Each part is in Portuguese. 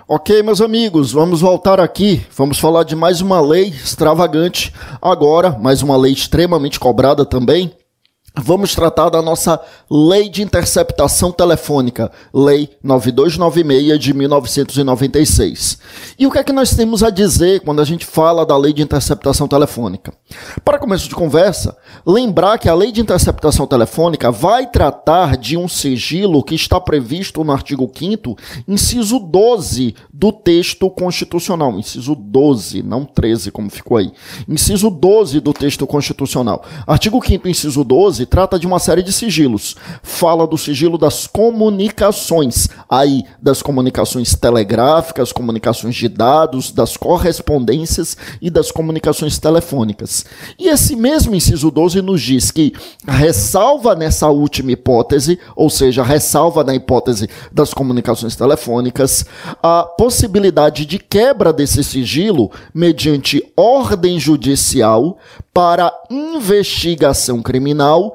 Ok, meus amigos, vamos voltar aqui, vamos falar de mais uma lei extravagante, agora, mais uma lei extremamente cobrada também. Vamos tratar da nossa Lei de Interceptação Telefônica, Lei 9296 de 1996. E o que é que nós temos a dizer quando a gente fala da Lei de Interceptação Telefônica? Para começo de conversa, lembrar que a Lei de Interceptação Telefônica vai tratar de um sigilo que está previsto no artigo 5º, inciso 12 do texto constitucional. Inciso 12, não 13, como ficou aí. Inciso 12 do texto constitucional. Artigo 5º, inciso 12, trata de uma série de sigilos. Fala do sigilo das comunicações, aí das comunicações telegráficas, comunicações de dados, das correspondências e das comunicações telefônicas. E esse mesmo inciso 12 nos diz que ressalva nessa última hipótese, ou seja, ressalva na hipótese das comunicações telefônicas, a possibilidade de quebra desse sigilo mediante ordem judicial para investigação criminal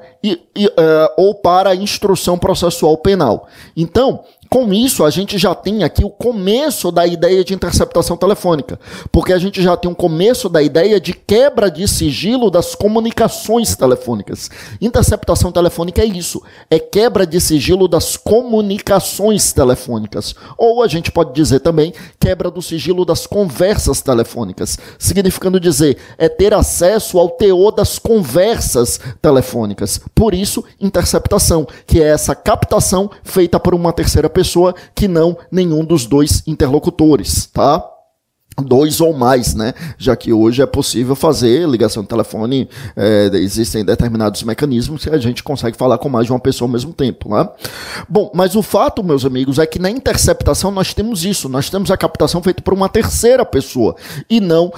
ou para instrução processual penal. Então, com isso, a gente já tem aqui o começo da ideia de interceptação telefônica, porque a gente já tem um começo da ideia de quebra de sigilo das comunicações telefônicas. Interceptação telefônica é isso, é quebra de sigilo das comunicações telefônicas. Ou a gente pode dizer também quebra do sigilo das conversas telefônicas, significando dizer, é ter acesso ao teor das conversas telefônicas. Por isso, interceptação, que é essa captação feita por uma terceira pessoa que não nenhum dos dois interlocutores, tá? Dois ou mais, né? Já que hoje é possível fazer ligação de telefone, existem determinados mecanismos que a gente consegue falar com mais de uma pessoa ao mesmo tempo, né? Bom, mas o fato, meus amigos, é que na interceptação nós temos isso, nós temos a captação feita por uma terceira pessoa e não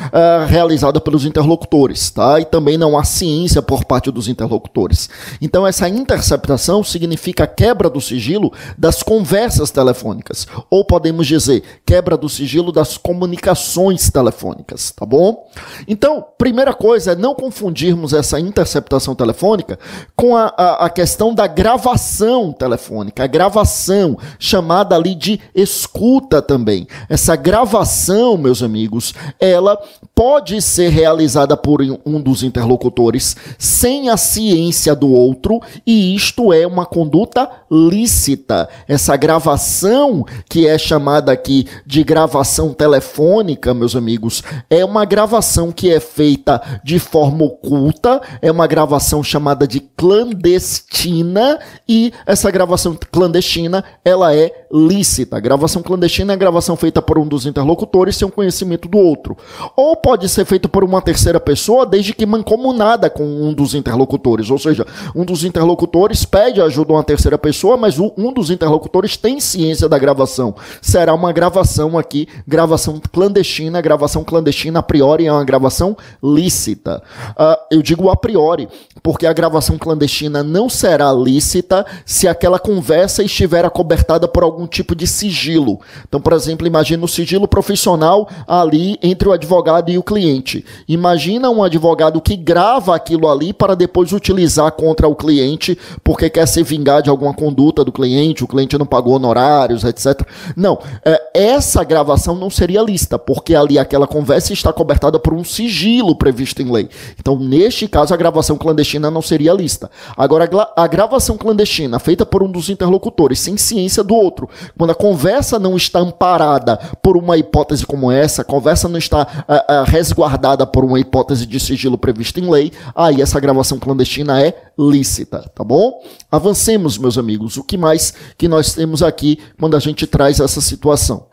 realizada pelos interlocutores, tá? E também não há ciência por parte dos interlocutores. Então essa interceptação significa a quebra do sigilo das conversas telefônicas, ou podemos dizer, quebra do sigilo das comunicações telefônicas, tá bom? Então, primeira coisa é não confundirmos essa interceptação telefônica com a questão da gravação telefônica, a gravação chamada ali de escuta também. Essa gravação, meus amigos, ela pode ser realizada por um dos interlocutores sem a ciência do outro e isto é uma conduta lícita. Essa gravação, que é chamada aqui de gravação telefônica, meus amigos, é uma gravação que é feita de forma oculta, é uma gravação chamada de clandestina e essa gravação clandestina, ela é lícita. A gravação clandestina é a gravação feita por um dos interlocutores sem o conhecimento do outro. Ou pode ser feita por uma terceira pessoa desde que mancomunada com um dos interlocutores, ou seja, um dos interlocutores pede ajuda a uma terceira pessoa, mas um dos interlocutores tem ciência da gravação. Será uma gravação aqui, gravação clandestina. A gravação clandestina a priori é uma gravação lícita. Eu digo a priori, porque a gravação clandestina não será lícita se aquela conversa estiver acobertada por algum tipo de sigilo. Então, por exemplo, imagina o sigilo profissional ali entre o advogado e o cliente. Imagina um advogado que grava aquilo ali para depois utilizar contra o cliente porque quer se vingar de alguma conduta do cliente, o cliente não pagou honorários, etc. Não, essa gravação não seria lícita, porque ali aquela conversa está cobertada por um sigilo previsto em lei. Então, neste caso, a gravação clandestina não seria lícita. Agora, a gravação clandestina feita por um dos interlocutores sem ciência do outro, quando a conversa não está amparada por uma hipótese como essa, a conversa não está resguardada por uma hipótese de sigilo prevista em lei, aí essa gravação clandestina é lícita, tá bom? Avancemos, meus amigos. O que mais que nós temos aqui quando a gente traz essa situação?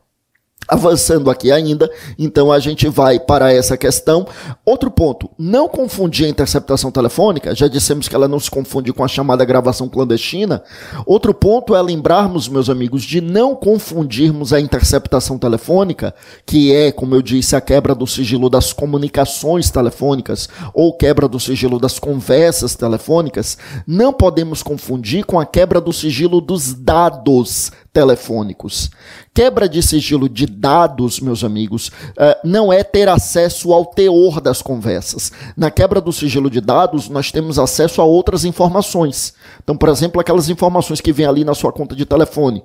Avançando aqui ainda, então a gente vai para essa questão. Outro ponto, não confundir a interceptação telefônica, já dissemos que ela não se confunde com a chamada gravação clandestina. Outro ponto é lembrarmos, meus amigos, de não confundirmos a interceptação telefônica, que é, como eu disse, a quebra do sigilo das comunicações telefônicas ou quebra do sigilo das conversas telefônicas, não podemos confundir com a quebra do sigilo dos dados telefônicos. Quebra de sigilo de dados, meus amigos, não é ter acesso ao teor das conversas. Na quebra do sigilo de dados, nós temos acesso a outras informações. Então, por exemplo, aquelas informações que vêm ali na sua conta de telefone.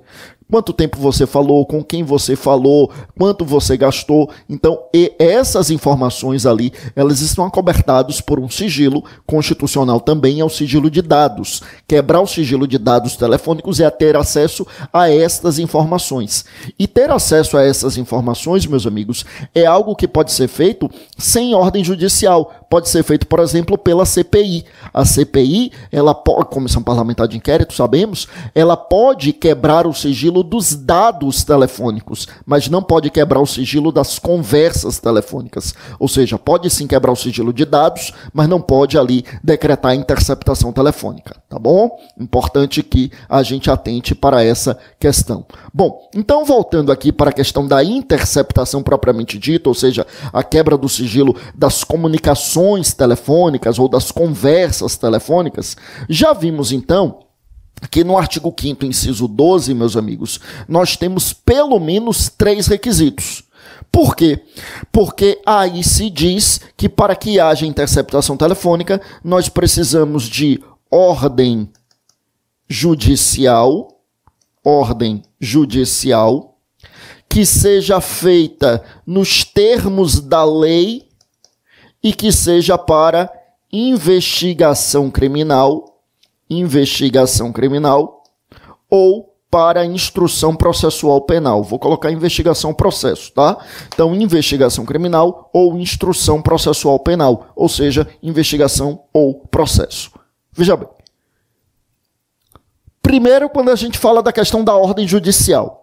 quanto tempo você falou, com quem você falou, quanto você gastou. Então, essas informações ali, elas estão acobertadas por um sigilo constitucional também, é o sigilo de dados. Quebrar o sigilo de dados telefônicos é ter acesso a estas informações. E ter acesso a essas informações, meus amigos, é algo que pode ser feito sem ordem judicial. Pode ser feito, por exemplo, pela CPI. A CPI, ela pode, Comissão Parlamentar de Inquérito, sabemos, ela pode quebrar o sigilo dos dados telefônicos, mas não pode quebrar o sigilo das conversas telefônicas. Ou seja, pode sim quebrar o sigilo de dados, mas não pode ali decretar a interceptação telefônica, tá bom? Importante que a gente atente para essa questão. Bom, então voltando aqui para a questão da interceptação propriamente dita, ou seja, a quebra do sigilo das comunicações telefônicas ou das conversas telefônicas, já vimos então que no artigo 5º, inciso 12, meus amigos, nós temos pelo menos 3 requisitos. Por quê? Porque aí se diz que para que haja interceptação telefônica, nós precisamos de ordem judicial, que seja feita nos termos da lei e que seja para investigação criminal ou para instrução processual penal. Vou colocar investigação processo, tá? Então, investigação criminal ou instrução processual penal, ou seja, investigação ou processo. Veja bem. Primeiro, quando a gente fala da questão da ordem judicial.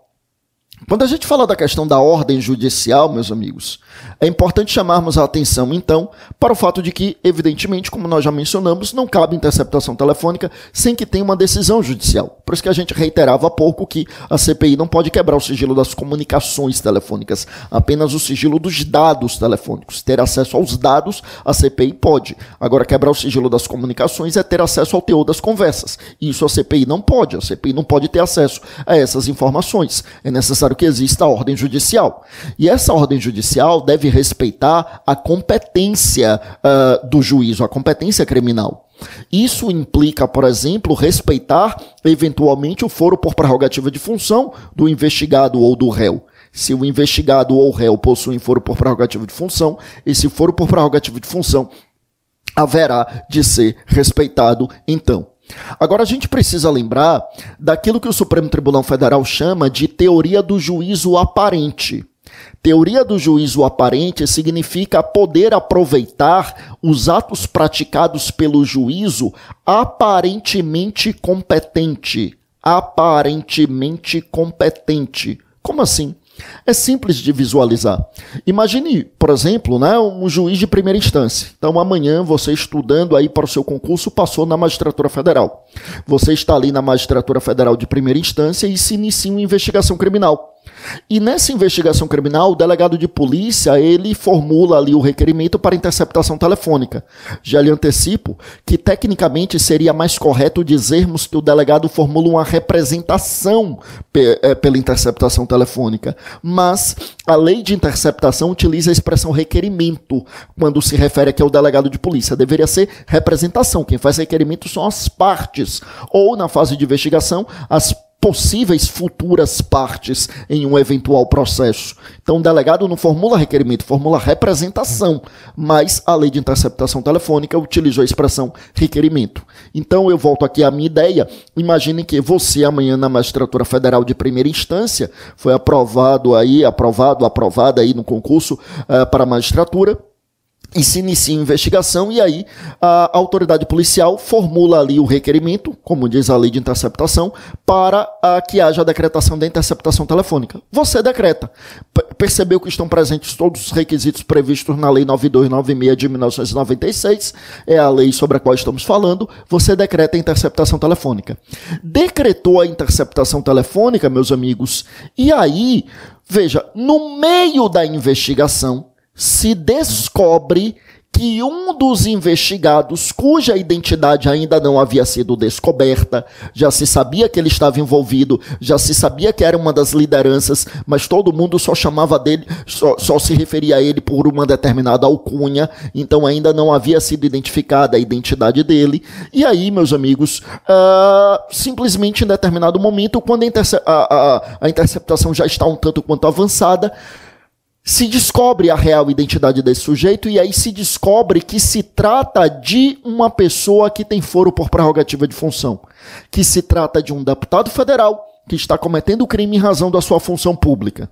Quando a gente fala da questão da ordem judicial, meus amigos, é importante chamarmos a atenção, então, para o fato de que, evidentemente, como nós já mencionamos, não cabe interceptação telefônica sem que tenha uma decisão judicial. Por isso que a gente reiterava há pouco que a CPI não pode quebrar o sigilo das comunicações telefônicas, apenas o sigilo dos dados telefônicos. Ter acesso aos dados, a CPI pode. Agora, quebrar o sigilo das comunicações é ter acesso ao teor das conversas. Isso a CPI não pode. A CPI não pode ter acesso a essas informações. É necessário que exista a ordem judicial. E essa ordem judicial deve respeitar a competência do juízo, a competência criminal. Isso implica, por exemplo, respeitar eventualmente o foro por prerrogativa de função do investigado ou do réu. Se o investigado ou o réu possuem foro por prerrogativa de função, esse foro por prerrogativa de função haverá de ser respeitado então. Agora, a gente precisa lembrar daquilo que o Supremo Tribunal Federal chama de teoria do juízo aparente. Teoria do juízo aparente significa poder aproveitar os atos praticados pelo juízo aparentemente competente. Aparentemente competente. Como assim? É simples de visualizar. Imagine, por exemplo, um juiz de primeira instância. Então, amanhã, você estudando aí para o seu concurso, passou na Magistratura Federal. Você está ali na Magistratura Federal de primeira instância e se inicia uma investigação criminal. E nessa investigação criminal, o delegado de polícia, ele formula ali o requerimento para interceptação telefônica. Já lhe antecipo que, tecnicamente, seria mais correto dizermos que o delegado formula uma representação pela interceptação telefônica. Mas a lei de interceptação utiliza a expressão requerimento quando se refere aqui ao delegado de polícia. Deveria ser representação. Quem faz requerimento são as partes. Ou, na fase de investigação, as possíveis futuras partes em um eventual processo. Então, o delegado não formula requerimento, formula representação, mas a lei de interceptação telefônica utilizou a expressão requerimento. Então, eu volto aqui à minha ideia. Imagine que você, amanhã, na Magistratura Federal de primeira instância, foi aprovada aí no concurso para a magistratura, e se inicia a investigação, e aí a autoridade policial formula ali o requerimento, como diz a lei de interceptação, para que haja a decretação da interceptação telefônica. Você decreta. Percebeu que estão presentes todos os requisitos previstos na Lei 9296 de 1996, é a lei sobre a qual estamos falando, você decreta a interceptação telefônica. Decretou a interceptação telefônica, meus amigos, e aí, veja, no meio da investigação, se descobre que um dos investigados, cuja identidade ainda não havia sido descoberta, já se sabia que ele estava envolvido, já se sabia que era uma das lideranças, mas todo mundo só chamava dele, só se referia a ele por uma determinada alcunha, então ainda não havia sido identificada a identidade dele. E aí, meus amigos, simplesmente em determinado momento, quando a interceptação já está um tanto quanto avançada, se descobre a real identidade desse sujeito, e aí se descobre que se trata de uma pessoa que tem foro por prerrogativa de função, que se trata de um deputado federal que está cometendo crime em razão da sua função pública.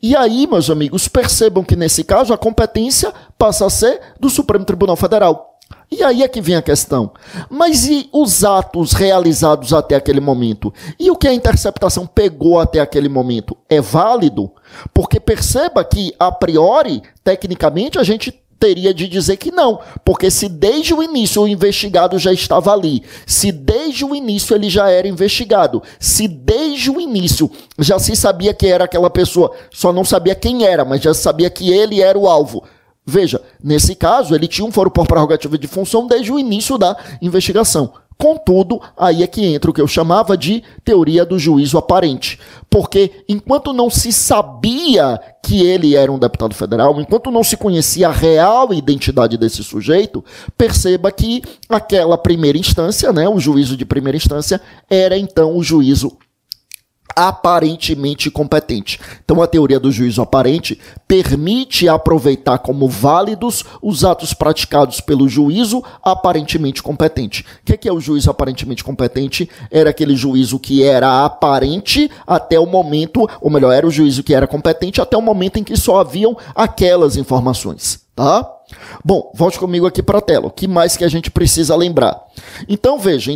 E aí, meus amigos, percebam que nesse caso a competência passa a ser do Supremo Tribunal Federal. E aí é que vem a questão. Mas e os atos realizados até aquele momento? E o que a interceptação pegou até aquele momento? É válido? Porque perceba que, a priori, tecnicamente, a gente teria de dizer que não. Porque se desde o início o investigado já estava ali, se desde o início ele já era investigado, se desde o início já se sabia que era aquela pessoa, só não sabia quem era, mas já sabia que ele era o alvo. Veja, nesse caso, ele tinha um foro por prerrogativa de função desde o início da investigação. Contudo, aí é que entra o que eu chamava de teoria do juízo aparente. Porque enquanto não se sabia que ele era um deputado federal, enquanto não se conhecia a real identidade desse sujeito, perceba que aquela primeira instância, né, o juízo de primeira instância, era então o juízo aparentemente competente. Então a teoria do juízo aparente permite aproveitar como válidos os atos praticados pelo juízo aparentemente competente. O que é o juízo aparentemente competente? Era aquele juízo que era aparente até o momento, ou melhor, era o juízo que era competente até o momento em que só haviam aquelas informações, tá? Bom, volte comigo aqui para a tela. O que mais que a gente precisa lembrar? Então, veja,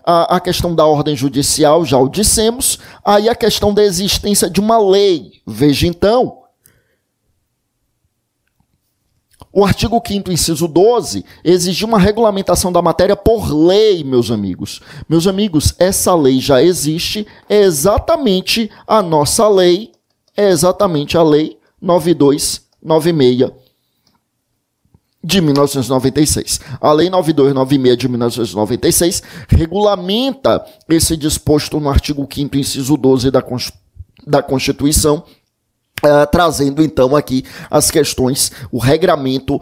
a questão da ordem judicial já o dissemos, aí a questão da existência de uma lei. Veja, então, o artigo 5º, inciso 12, exige uma regulamentação da matéria por lei, meus amigos. Meus amigos, essa lei já existe, é exatamente a nossa lei, é exatamente a lei 9296 de 1996. A Lei 9296 de 1996 regulamenta esse disposto no artigo 5º, inciso 12 da Constituição, trazendo então aqui as questões, o regramento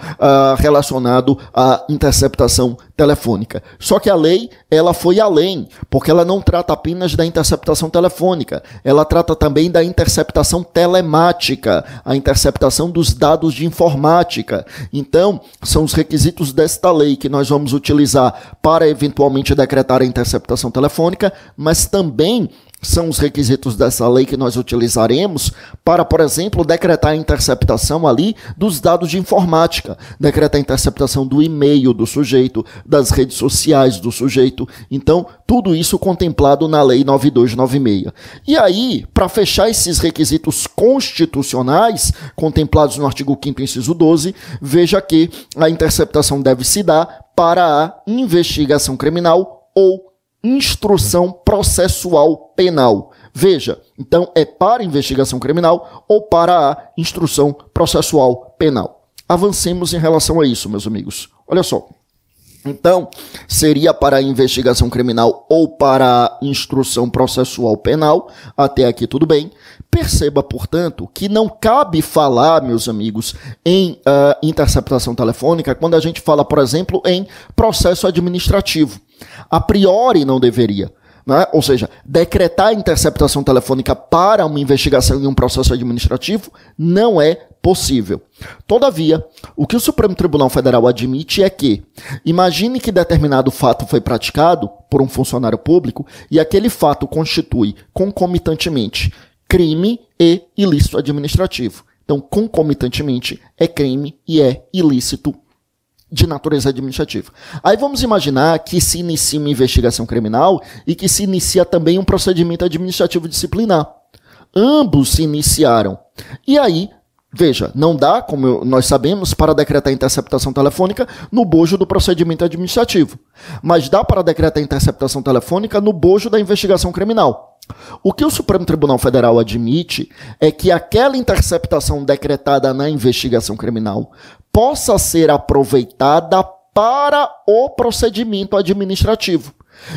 relacionado à interceptação telefônica. Só que a lei, ela foi além, porque ela não trata apenas da interceptação telefônica, ela trata também da interceptação telemática, a interceptação dos dados de informática. Então, são os requisitos desta lei que nós vamos utilizar para eventualmente decretar a interceptação telefônica, mas também são os requisitos dessa lei que nós utilizaremos para, por exemplo, decretar a interceptação ali dos dados de informática, decretar a interceptação do e-mail do sujeito, das redes sociais do sujeito. Então, tudo isso contemplado na Lei 9296. E aí, para fechar esses requisitos constitucionais contemplados no artigo 5º, inciso 12, veja que a interceptação deve se dar para a investigação criminal ou instrução processual penal. Veja, então é para investigação criminal ou para a instrução processual penal. Avancemos em relação a isso, meus amigos. Olha só. Então, seria para a investigação criminal ou para a instrução processual penal. Até aqui tudo bem. Perceba, portanto, que não cabe falar, meus amigos, em interceptação telefônica quando a gente fala, por exemplo, em processo administrativo. A priori não deveria. Né? Ou seja, decretar a interceptação telefônica para uma investigação em um processo administrativo não é possível. Todavia, o que o Supremo Tribunal Federal admite é que, imagine que determinado fato foi praticado por um funcionário público e aquele fato constitui concomitantemente crime e ilícito administrativo. Então, concomitantemente é crime e é ilícito de natureza administrativa. Aí vamos imaginar que se inicia uma investigação criminal e que se inicia também um procedimento administrativo disciplinar. Ambos se iniciaram. E aí, veja, não dá, como nós sabemos, para decretar interceptação telefônica no bojo do procedimento administrativo. Mas dá para decretar interceptação telefônica no bojo da investigação criminal. O que o Supremo Tribunal Federal admite é que aquela interceptação decretada na investigação criminal possa ser aproveitada para o procedimento administrativo.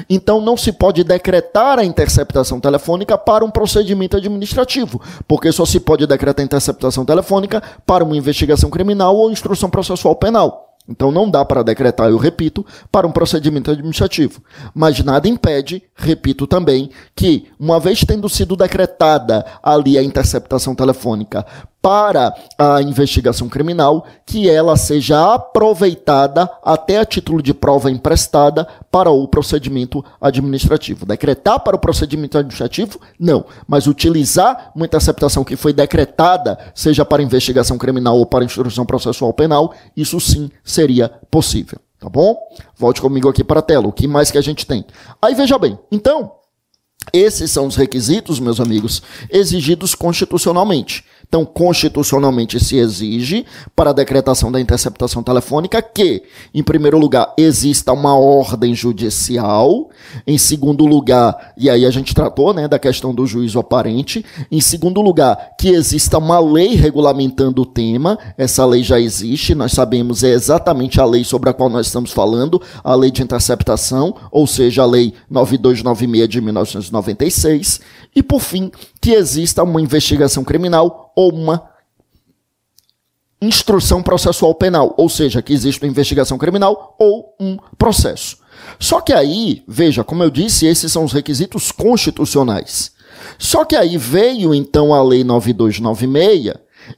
Então, não se pode decretar a interceptação telefônica para um procedimento administrativo, porque só se pode decretar a interceptação telefônica para uma investigação criminal ou instrução processual penal. Então, não dá para decretar, eu repito, para um procedimento administrativo. Mas nada impede, repito também, que, uma vez tendo sido decretada ali a interceptação telefônica para a investigação criminal, que ela seja aproveitada até a título de prova emprestada para o procedimento administrativo. Decretar para o procedimento administrativo, não. Mas utilizar uma interceptação que foi decretada, seja para investigação criminal ou para instrução processual penal, isso sim seria possível. Tá bom? Volte comigo aqui para a tela. O que mais que a gente tem? Aí veja bem. Então, esses são os requisitos, meus amigos, exigidos constitucionalmente. Então, constitucionalmente se exige para a decretação da interceptação telefônica que, em primeiro lugar, exista uma ordem judicial. Em segundo lugar, e aí a gente tratou, né, da questão do juízo aparente. Em segundo lugar, que exista uma lei regulamentando o tema. Essa lei já existe, nós sabemos, é exatamente a lei sobre a qual nós estamos falando, a lei de interceptação, ou seja, a lei 9296 de 1996. E, por fim, que exista uma investigação criminal ou uma instrução processual penal, ou seja, que exista uma investigação criminal ou um processo. Só que aí, veja, como eu disse, esses são os requisitos constitucionais. Só que aí veio, então, a Lei 9296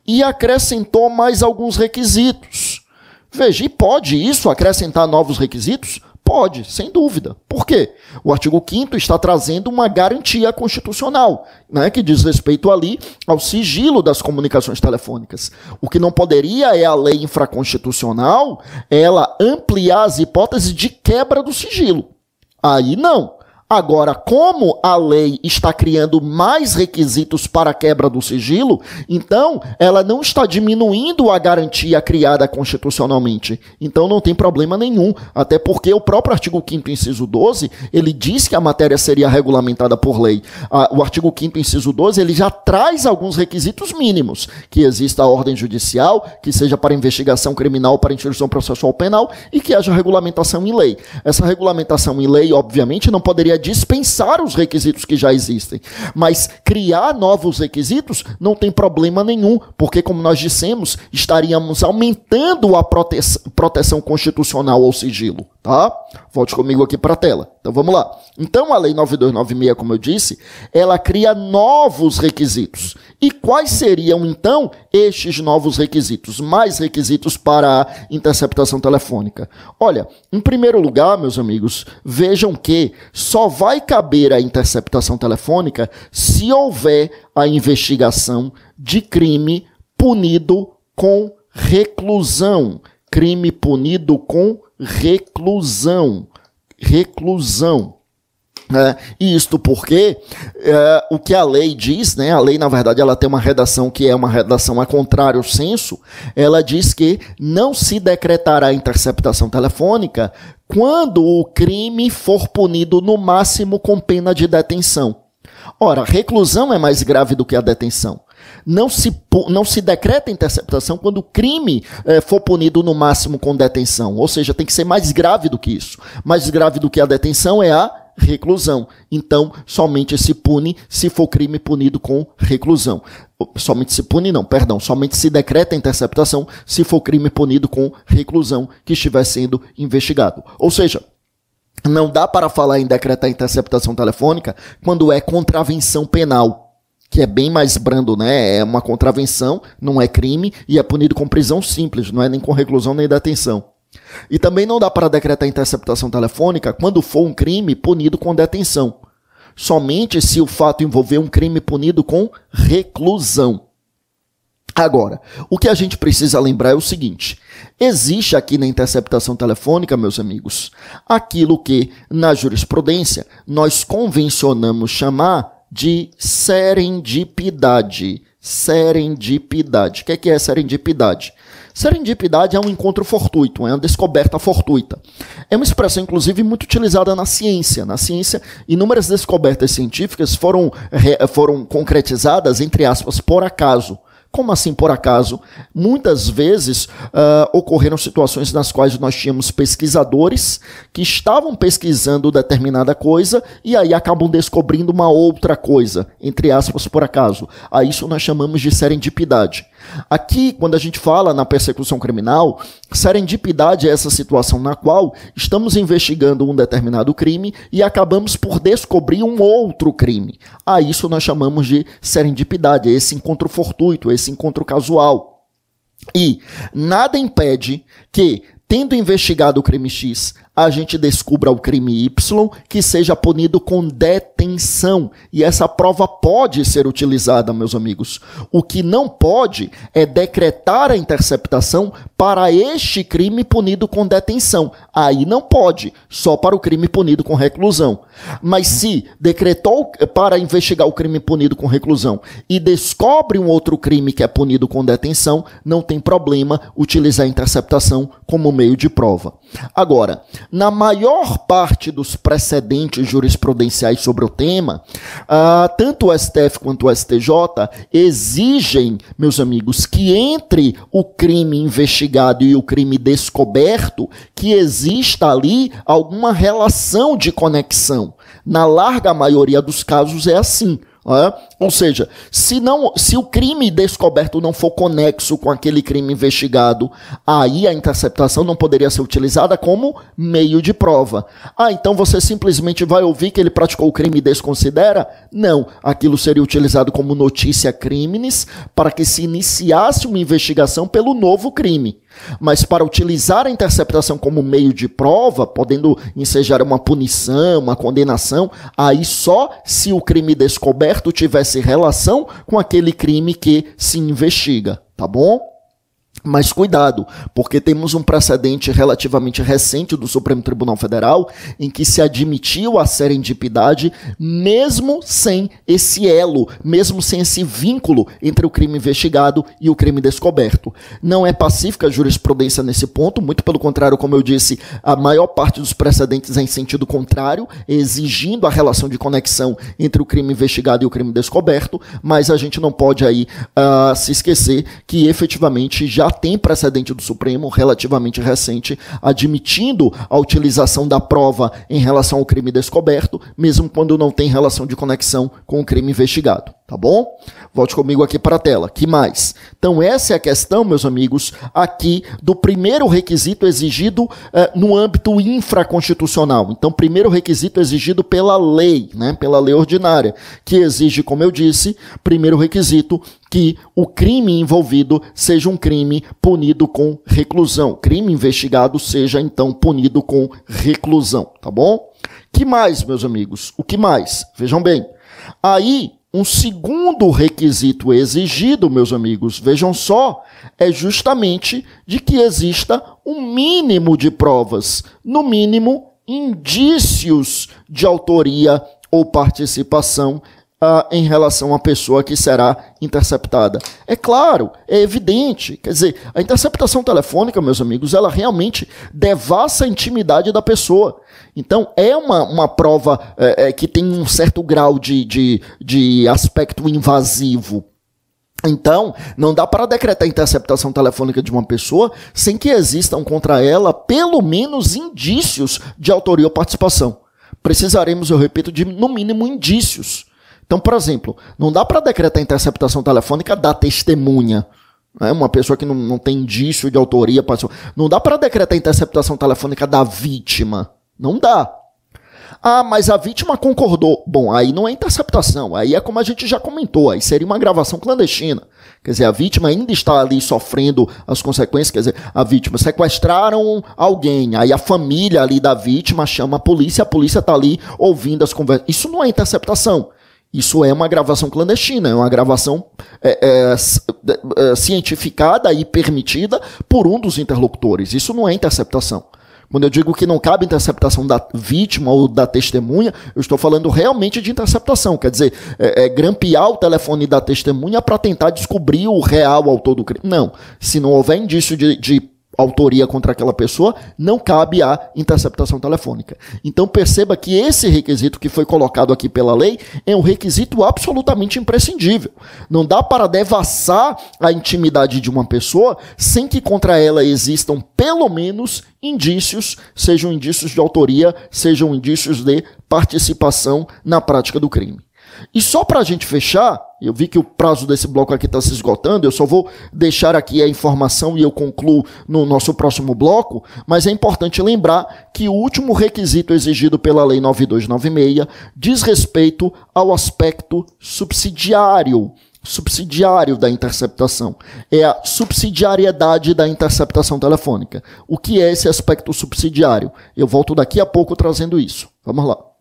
e acrescentou mais alguns requisitos. Veja, e pode isso acrescentar novos requisitos? Pode, sem dúvida. Por quê? O artigo 5º está trazendo uma garantia constitucional, né, que diz respeito ali ao sigilo das comunicações telefônicas. O que não poderia é a lei infraconstitucional ela ampliar as hipóteses de quebra do sigilo. Aí não. Agora, como a lei está criando mais requisitos para a quebra do sigilo, então ela não está diminuindo a garantia criada constitucionalmente. Então não tem problema nenhum, até porque o próprio artigo 5º, inciso 12, ele diz que a matéria seria regulamentada por lei. O artigo 5º, inciso 12, ele já traz alguns requisitos mínimos, que exista a ordem judicial, que seja para investigação criminal, para instrução processual penal e que haja regulamentação em lei. Essa regulamentação em lei, obviamente, não poderia dispensar os requisitos que já existem, mas criar novos requisitos não tem problema nenhum, porque, como nós dissemos, estaríamos aumentando a proteção constitucional ao sigilo, tá? Volte comigo aqui para a tela. Então, vamos lá. Então, a Lei 9296, como eu disse, ela cria novos requisitos. E quais seriam, então, estes novos requisitos? Mais requisitos para a interceptação telefônica. Olha, em primeiro lugar, meus amigos, vejam que só vai caber a interceptação telefônica se houver a investigação de crime punido com reclusão. Crime punido com reclusão. Reclusão. E isto porque o que a lei diz, né, a lei, na verdade, ela tem uma redação que é uma redação a contrário senso, ela diz que não se decretará a interceptação telefônica quando o crime for punido no máximo com pena de detenção. Ora, reclusão é mais grave do que a detenção. Não se decreta a interceptação quando o crime for punido no máximo com detenção. Ou seja, tem que ser mais grave do que isso. Mais grave do que a detenção é a reclusão. Então, somente se pune se for crime punido com reclusão. Somente se decreta a interceptação se for crime punido com reclusão que estiver sendo investigado. Ou seja, não dá para falar em decretar a interceptação telefônica quando é contravenção penal, que é bem mais brando, né? É uma contravenção, não é crime e é punido com prisão simples, não é nem com reclusão nem detenção. E também não dá para decretar a interceptação telefônica quando for um crime punido com detenção. Somente se o fato envolver um crime punido com reclusão. Agora, o que a gente precisa lembrar é o seguinte: existe aqui na interceptação telefônica, meus amigos, aquilo que na jurisprudência nós convencionamos chamar de serendipidade. Serendipidade. O que é serendipidade? Serendipidade é um encontro fortuito, é uma descoberta fortuita. É uma expressão, inclusive, muito utilizada na ciência. Na ciência, inúmeras descobertas científicas foram concretizadas, entre aspas, por acaso. Como assim por acaso? Muitas vezes ocorreram situações nas quais nós tínhamos pesquisadores que estavam pesquisando determinada coisa e aí acabam descobrindo uma outra coisa, entre aspas, por acaso. A isso nós chamamos de serendipidade. Aqui, quando a gente fala na persecução criminal, serendipidade é essa situação na qual estamos investigando um determinado crime e acabamos por descobrir um outro crime. A isso nós chamamos de serendipidade, esse encontro fortuito, esse encontro casual. E nada impede que, tendo investigado o crime X, a gente descubra o crime Y que seja punido com detenção. E essa prova pode ser utilizada, meus amigos. O que não pode é decretar a interceptação para este crime punido com detenção. Aí não pode, só para o crime punido com reclusão. Mas se decretou para investigar o crime punido com reclusão e descobre um outro crime que é punido com detenção, não tem problema utilizar a interceptação como meio de prova. Agora, na maior parte dos precedentes jurisprudenciais sobre o tema, tanto o STF quanto o STJ exigem, meus amigos, que entre o crime investigado e o crime descoberto, que exista ali alguma relação de conexão. Na larga maioria dos casos é assim. Ou seja, se o crime descoberto não for conexo com aquele crime investigado, aí a interceptação não poderia ser utilizada como meio de prova. Então você simplesmente vai ouvir que ele praticou o crime e desconsidera? Não, aquilo seria utilizado como notícia criminis para que se iniciasse uma investigação pelo novo crime. Mas para utilizar a interceptação como meio de prova, podendo ensejar uma punição, uma condenação, aí só se o crime descoberto tivesse relação com aquele crime que se investiga, tá bom? Mas cuidado, porque temos um precedente relativamente recente do Supremo Tribunal Federal em que se admitiu a serendipidade mesmo sem esse elo, mesmo sem esse vínculo entre o crime investigado e o crime descoberto. Não é pacífica a jurisprudência nesse ponto, muito pelo contrário, como eu disse, a maior parte dos precedentes é em sentido contrário, exigindo a relação de conexão entre o crime investigado e o crime descoberto, mas a gente não pode aí se esquecer que efetivamente já tem precedente do Supremo, relativamente recente, admitindo a utilização da prova em relação ao crime descoberto, mesmo quando não tem relação de conexão com o crime investigado. Tá bom? Volte comigo aqui para a tela. Que mais? Então essa é a questão, meus amigos, aqui do primeiro requisito exigido no âmbito infraconstitucional. Então, primeiro requisito exigido pela lei, né? Pela lei ordinária, que exige, como eu disse, primeiro requisito, que o crime envolvido seja um crime punido com reclusão. Crime investigado seja, então, punido com reclusão. Tá bom? Que mais, meus amigos? O que mais? Vejam bem. Aí, um segundo requisito exigido, meus amigos, vejam só, é justamente de que exista um mínimo de provas, no mínimo, indícios de autoria ou participação em relação à pessoa que será interceptada. É claro, é evidente, quer dizer, a interceptação telefônica, meus amigos, ela realmente devassa a intimidade da pessoa. Então, é uma prova que tem um certo grau de aspecto invasivo. Então, não dá para decretar a interceptação telefônica de uma pessoa sem que existam contra ela, pelo menos, indícios de autoria ou participação. Precisaremos, eu repito, de, no mínimo, indícios. Então, por exemplo, não dá para decretar a interceptação telefônica da testemunha, né? Uma pessoa que não tem indício de autoria, não dá para decretar a interceptação telefônica da vítima. Não dá. Mas a vítima concordou. Bom, aí não é interceptação, aí é como a gente já comentou, aí seria uma gravação clandestina. Quer dizer, a vítima ainda está ali sofrendo as consequências, quer dizer, a vítima sequestraram alguém, aí a família ali da vítima chama a polícia está ali ouvindo as conversas. Isso não é interceptação. Isso é uma gravação clandestina, é uma gravação cientificada e permitida por um dos interlocutores. Isso não é interceptação. Quando eu digo que não cabe interceptação da vítima ou da testemunha, eu estou falando realmente de interceptação. Quer dizer, grampear o telefone da testemunha para tentar descobrir o real autor do crime. Não. Se não houver indício de autoria contra aquela pessoa, não cabe a interceptação telefônica. Então perceba que esse requisito que foi colocado aqui pela lei é um requisito absolutamente imprescindível. Não dá para devassar a intimidade de uma pessoa sem que contra ela existam pelo menos indícios, sejam indícios de autoria, sejam indícios de participação na prática do crime. E só para a gente fechar, eu vi que o prazo desse bloco aqui está se esgotando, eu só vou deixar aqui a informação e eu concluo no nosso próximo bloco, mas é importante lembrar que o último requisito exigido pela Lei 9296 diz respeito ao aspecto subsidiário da interceptação. É a subsidiariedade da interceptação telefônica. O que é esse aspecto subsidiário? Eu volto daqui a pouco trazendo isso. Vamos lá.